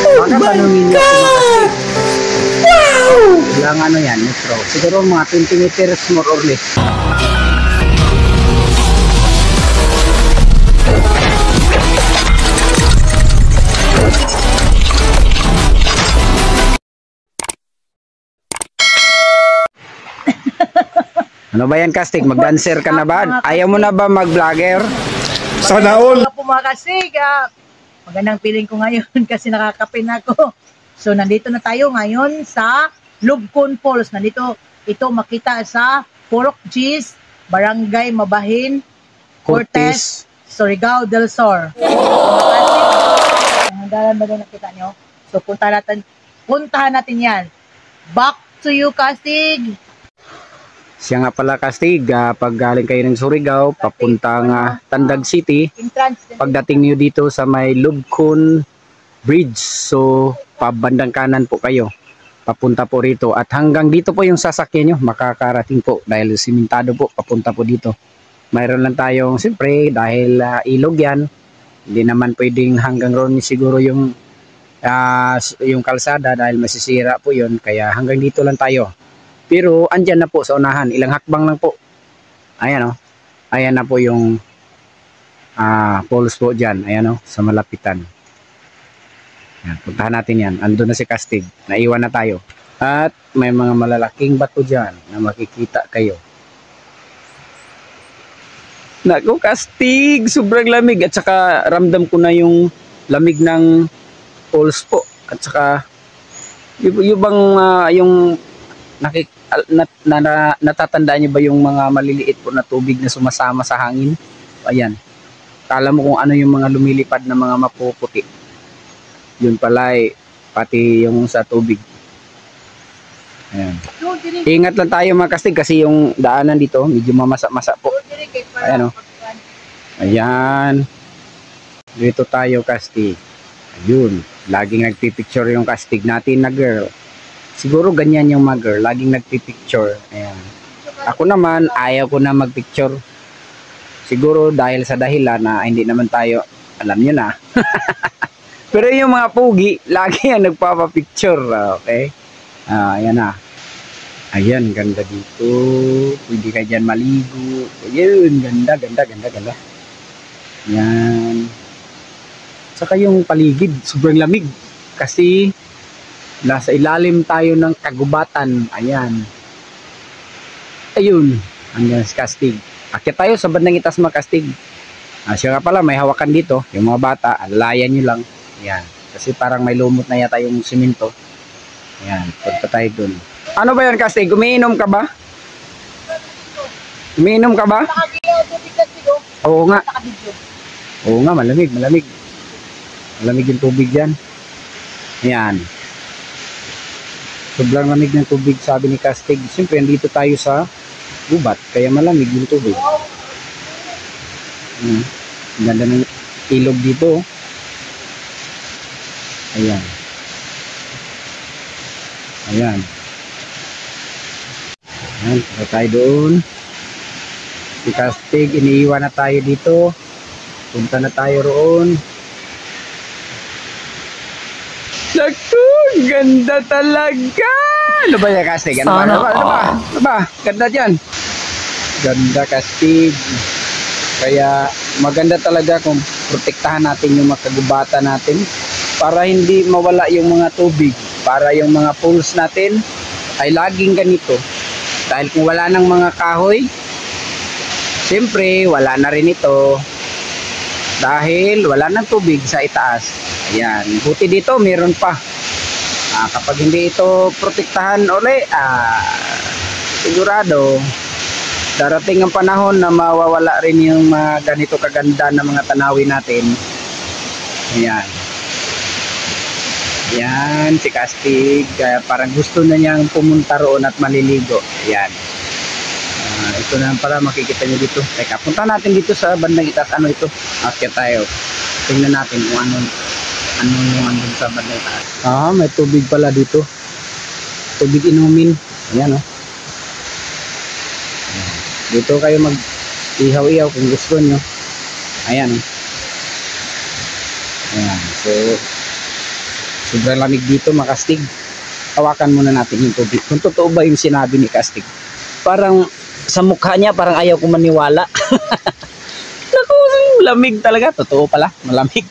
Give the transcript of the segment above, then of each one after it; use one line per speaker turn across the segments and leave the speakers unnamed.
Baka tanongin niyo kung makastig. Wow! Ilang ano yan, metro. Siguro mga 20 meters more or less. Ano ba yan, Kastig? Mag-dancer ka na ba? Ayaw mo na ba mag-vlogger?
Sana all!
Po mga kastig, magandang feeling ko ngayon kasi nakakapin ako. So nandito na tayo ngayon sa Lubcon Falls. Nandito ito makita sa Purok Gis, Barangay Mabahin, Cortez, Surigao del Sur. Ang dalan ba na nakita nyo? So puntahan natin yan. Back to you, Kastig!
Siya nga pala, Kastig, pag galing kayo ng Surigao, papuntang Tandag City, pagdating niyo dito sa may Lubcon Bridge, so pabandang kanan po kayo, papunta po rito. At hanggang dito po yung sasakyan nyo, makakarating po dahil simentado po, papunta po dito. Mayroon lang tayong, siyempre, dahil ilog yan, hindi naman pwedeng hanggang ron siguro yung kalsada dahil masisira po yun, kaya hanggang dito lang tayo. Pero andyan na po sa unahan, ilang hakbang lang po. Ayan o. Ayan na po yung falls po dyan. Ayan o, sa malapitan. Ayan, puntahan natin yan. Andun na si Kastig. Naiwan na tayo. At may mga malalaking bato dyan na makikita kayo. Naku, Kastig! Sobrang lamig. At saka ramdam ko na yung lamig ng falls po. At saka yung bang yung natatandaan niyo ba yung mga maliliit po na tubig na sumasama sa hangin? Ayan. Kala mo kung ano yung mga lumilipad na mga mapuputi. Yun pala pati yung sa tubig. Ayan. Ingat lang tayo mga Kastig kasi yung daanan dito medyo mamasa-masa po. Ayan o. Ayan. Dito tayo, Kastig. Ayun. Laging nagpipicture yung Kastig natin na girl. Siguro ganyan yung mga girl, laging nagpipicture. Ayan. Ako naman, ayaw ko na magpicture. Siguro dahil sa dahilan na hindi naman tayo, alam nyo na. Pero yung mga pugi, lagi yan nagpapapicture. Okay? Ayan na. Ayan, ganda dito. Pwede ka dyan maligo. Ayun, ganda. Ayan. Saka yung paligid, sobrang lamig. Kasi nasa ilalim tayo ng kagubatan. Ayan. Ayun. Hanggang si Kastig. Akyat tayo sa bandang itas mga Kastig. Siya nga pala, may hawakan dito. Yung mga bata, alayan nyo lang. Ayan. Kasi parang may lumot na yata yung simento. Ayan. Punta tayo dun. Ano ba yan, Kastig? Umiinom ka ba? Umiinom ka ba? Oo nga. Oo nga, malamig. Malamig yung tubig dyan. Ayan. Sobrang lamig ng tubig, sabi ni Kastig. Siyempre, andito tayo sa gubat, kaya malamig yung tubig. Ganda ng ilog dito. Ayan. Ayan. Ayan, punta tayo doon. Si Kastig, iniiwan na tayo dito. Punta na tayo roon. Naku, ganda talaga! Ano ba yan, Kastig? Ano ba? Ganda dyan. Ganda, Kastig. Kaya maganda talaga kung protektahan natin yung mga kagubatan natin para hindi mawala yung mga tubig. Para yung mga pools natin ay laging ganito. Dahil kung wala ng mga kahoy, siyempre wala na rin ito. Dahil wala ng tubig sa itaas. Ayan, buti dito meron pa. Kapag hindi ito protektahan uli, sigurado darating ang panahon na mawawala rin yung mga ganito kaganda na mga tanawin natin. Ayan. Ayan, si Kastig, parang gusto na niyang pumunta roon at maliligo. Ayan. Ito na pala, makikita niyo dito. Teka, punta natin dito sa bandang itaas. Ano ito? Akyat tayo. Tingnan natin kung ano yung andun sa bandang itaas. May tubig pala dito. Tubig inumin. Ayan, oh. Dito kayo mag-ihaw-ihaw kung gusto nyo. Ayan. Ayan. So, Sobrang lamig dito mga kastig. Hawakan muna natin yung tubig. Kung totoo ba yung sinabi ni Kastig. Parang sa mukha niya parang ayaw ko maniwala. Naku, lamig talaga. Totoo pala, malamig.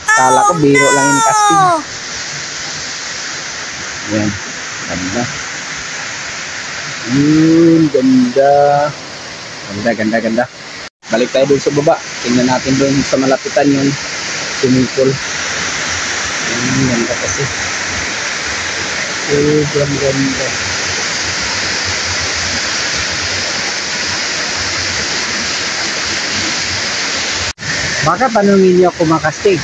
Kala ko biro lang yung Kastig. Ayan, ganda. Ganda. Ganda, ganda, ganda. Balik tayo dun sa baba. Tingnan natin dun sa malapitan yung swimming pool. Ganda kasi. Ganda. Baka tanungin niyo ako mga kastig.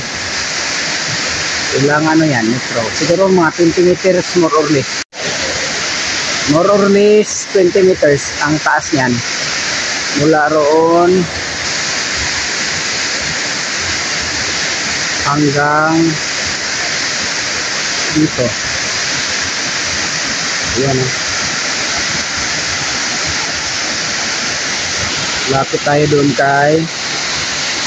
Ilang ano yan, metro. Siguro mga 20 meters more or less. More or less 20 meters ang taas niyan. Mula roon hanggang dito. Ayan o. Lapit tayo doon kay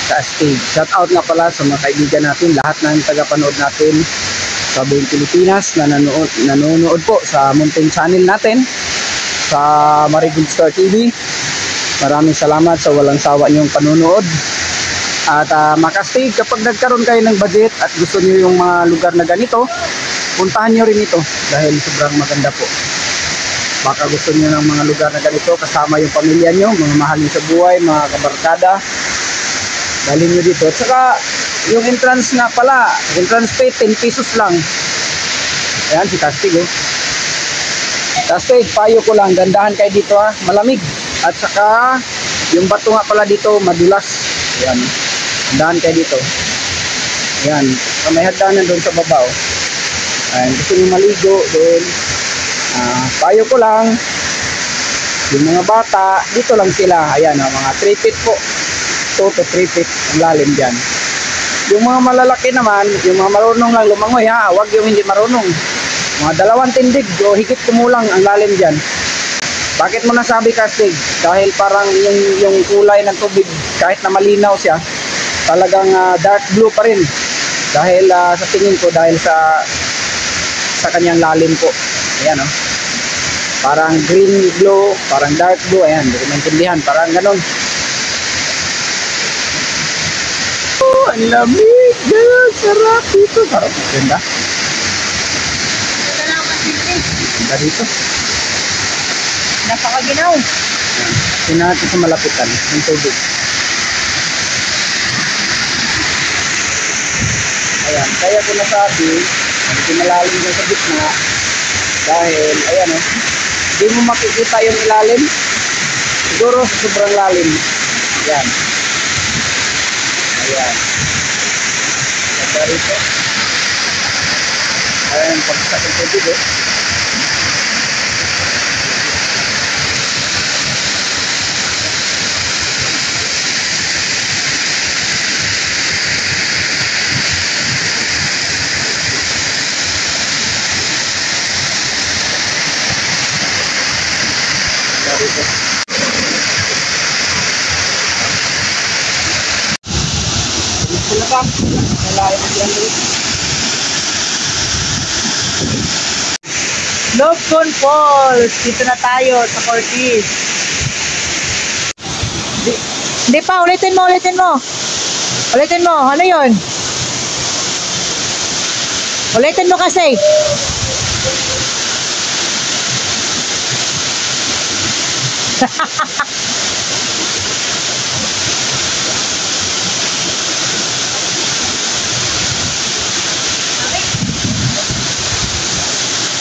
Kastig. Shout out na pala sa mga kaibigan natin, lahat ng tagapanood natin sa buong Pilipinas na nanonood po sa Mountain Channel natin, sa Marigold Star TV. Maraming salamat sa walang sawa niyong panunood. At Makastig, kapag nagkaroon kayo ng budget at gusto niyo yung mga lugar na ganito, puntahan niyo rin ito dahil sobrang maganda po. Baka gusto niyo ng mga lugar na ganito kasama yung pamilya niyo, mga mahal niyo sa buhay, mga kabarkada. Dalhin nyo dito. At saka yung entrance nga pala, entrance fee 10 pesos lang. Ayan si Kastig oh. Kastig, payo ko lang, gandahan kayo dito ha, malamig. At saka yung bato nga pala dito madulas. Ayan, gandahan kayo dito. Ayan, may hagdanan doon sa baba oh. Ayan, gusto nyo maligo doon. Payo ko lang, yung mga bata dito lang sila. Ayan oh, mga 3 feet po, 2 to 3 feet ang lalim dyan. Yung mga malalaki naman, yung mga marunong lang lumangoy ha, wag yung hindi marunong. Mga 2 tindig o higit kumulang ang lalim dyan. Bakit mo nasabi Kastig? Dahil parang yung kulay ng tubig, kahit na malinaw siya, talagang dark blue pa rin. Dahil sa tingin ko, dahil sa kanyang lalim po. Ayan oh. Parang green blue, parang dark blue. Ayan, hindi ko maintindihan, parang ganun. Ang lamig, sarap dito. Sarap, ganda. Ganda dito.
Napakaginaw.
Tingnan natin sa malapitan, yung tubig. Ayan, kaya ko nasabi, hindi malalim na sa gitna. Dahil, ayan oh, hindi mo makikita yung ilalim. Siguro sa sobrang lalim. Ayan. Ayan. Ganda rito. Ayan, pagkasak ng tubig eh. Ganda rito.
Lobcon Falls. Dito na tayo sa Cortez. Hindi pa, ulitin mo. Ulitin mo, ano yun? Ulitin mo kasi.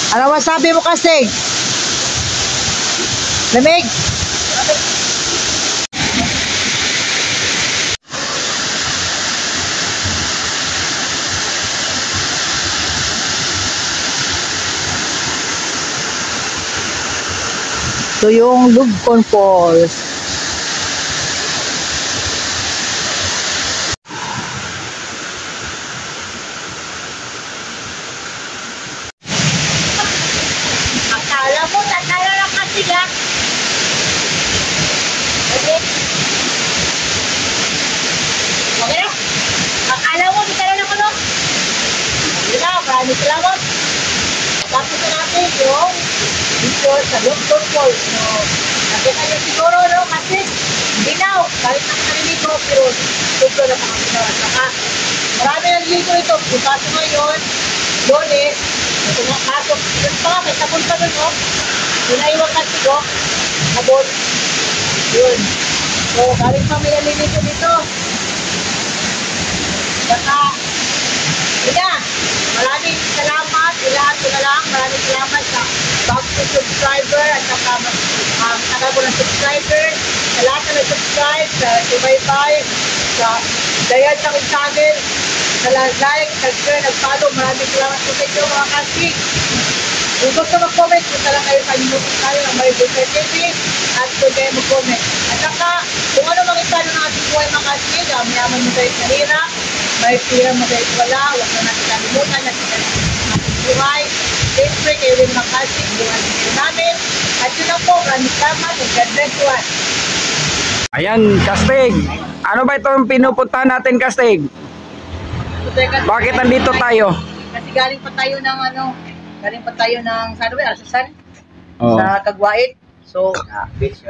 Ano masabi mo kasi? Lamig? Ito yung Lobcon Falls. Akala mo, tatala lang kasi ka. Okay? Okay na? Akala mo, tatala lang ako. Hindi na, maraming salamat. Tapos na natin yung dito sa Lugton Falls. No? Nakita niyo siguro, no? Kasi binaw, kahit na naliligo, pero super na makakita. Saka marami naliligo ito. Kung kaso ngayon, Lunes, ito nga kaso, yun pa nga, may sabon pa doon, no? Pinaiwan kasi ko, sabon. Yun. So, galing pa may naliligo dito. Saka, yun, maraming salamat, ilahat ko na lang, maraming salamat sa back to subscriber at saka tagal ko ng subscriber, sa lahat na nag-subscribe, sa subaybay, sa dayad sa aking channel, sa like, nag-share, nag-follow, maraming salamat po sa inyo mga kasig. Kung gusto mag-comment, punta lang kayo sa YouTube tayo ng Marigold Star TV at kung kayo mag-comment. At saka, kung ano mang estado ng ating buhay mga kasig, mayaman mo kayo sa hirap, may pira mo kayo wala, huwag na natin kalimutan na ating buhay. Siyempre, kayo rin mga kasig, buhay kayo namin. At yun lang po, maraming salamat, and God bless you all.
Ayan, Kastig. Ano ba itong pinupuntahan natin, Kastig? Bakit nandito tayo?
Kasi galing pa tayo ng galing pa tayo ng saan ba? Asasan?
Oo.
Sa Kagwait. So,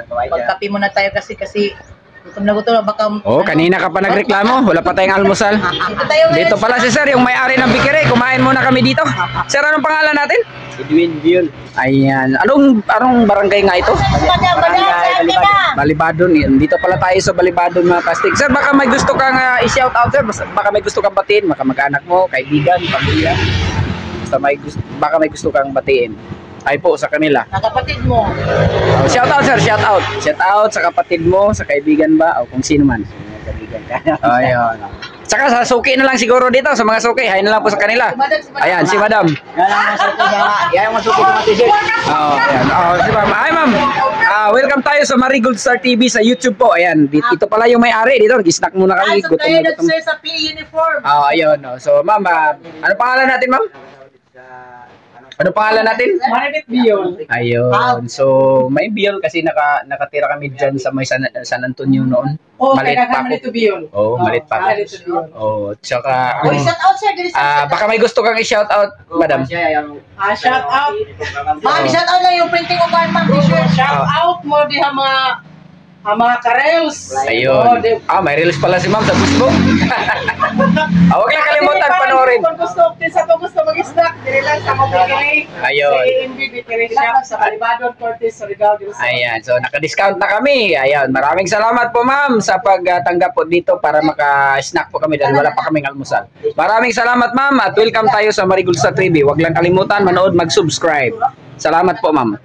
pagkape muna tayo kasi gutom na gutom. Baka,
Oh, kanina ka pa nagreklamo. Wala pa tayong almusal.
Dito tayo ngayon.
Dito pala si Sir, yung may-ari ng bikiri. Kumain muna kami dito. Sir, anong pangalan natin?
Edwin Biol.
Ayan. Anong barangay nga ito? Balibadon yun. Dito pala tayo sa Balibadon mga Kastig. Sir, baka may gusto kang i-shout out, sir. Baka may gusto kang batiin. Baka mag-anak mo, kaibigan, pamilya. Baka may gusto kang batiin. Ay po sa kanila.
Sa kapatid mo.
Shout out, sir. Shout out. Shout out sa kapatid mo, sa kaibigan ba, o kung sino man.
Kaibigan ka.
Ayun. Saka sa suki na lang siguro dito, sa mga suki. Hay na lang po sa kanila. Ayan, si Madam.
Yan ang masuko sa yan ang masuko sa t-shirt.
Oh, ayan. Oh, si Ma'am. Hi, Ma'am. Welcome tayo sa Marigold Star TV sa YouTube po. Ayan, ito pala yung may-ari dito. Gisnack muna kami.
So kayo nag-share sa PE uniform.
Oh, ayun. Oh. So, Ma'am, ano pangalan natin, Ma'am? Ano pangalan natin?
Maribit Biol.
Ayun. So, may Biol kasi nakatira kami dyan sa may San Antonio noon. Malit pa ako.
Biol.
Oh, malit pa ako. Oh, tsaka
Shout out sir.
baka may gusto kang i-shout out, Madam.
Shout out.
Ma'am, shout out lang yung printing of our ma'am t-shirt.
Shout out mo di mga karels.
Ayun. May reels pala si Ma'am sa Facebook. Huwag lang kalimutan panoorin.
Kung gusto mag-snack, dili lang sa Mobile.
Ayun.
Sa AMB Bakery Shop sa Balibadon, Cortez, Surigao del Sur.
Ayan, so naka-discount na kami. Ayan, maraming salamat po ma'am sa pagtanggap po dito para maka-snack po kami dahil wala pa kaming almusal. Maraming salamat ma'am at welcome tayo sa Marigold Star TV. Huwag lang kalimutan manood, mag-subscribe. Salamat po ma'am.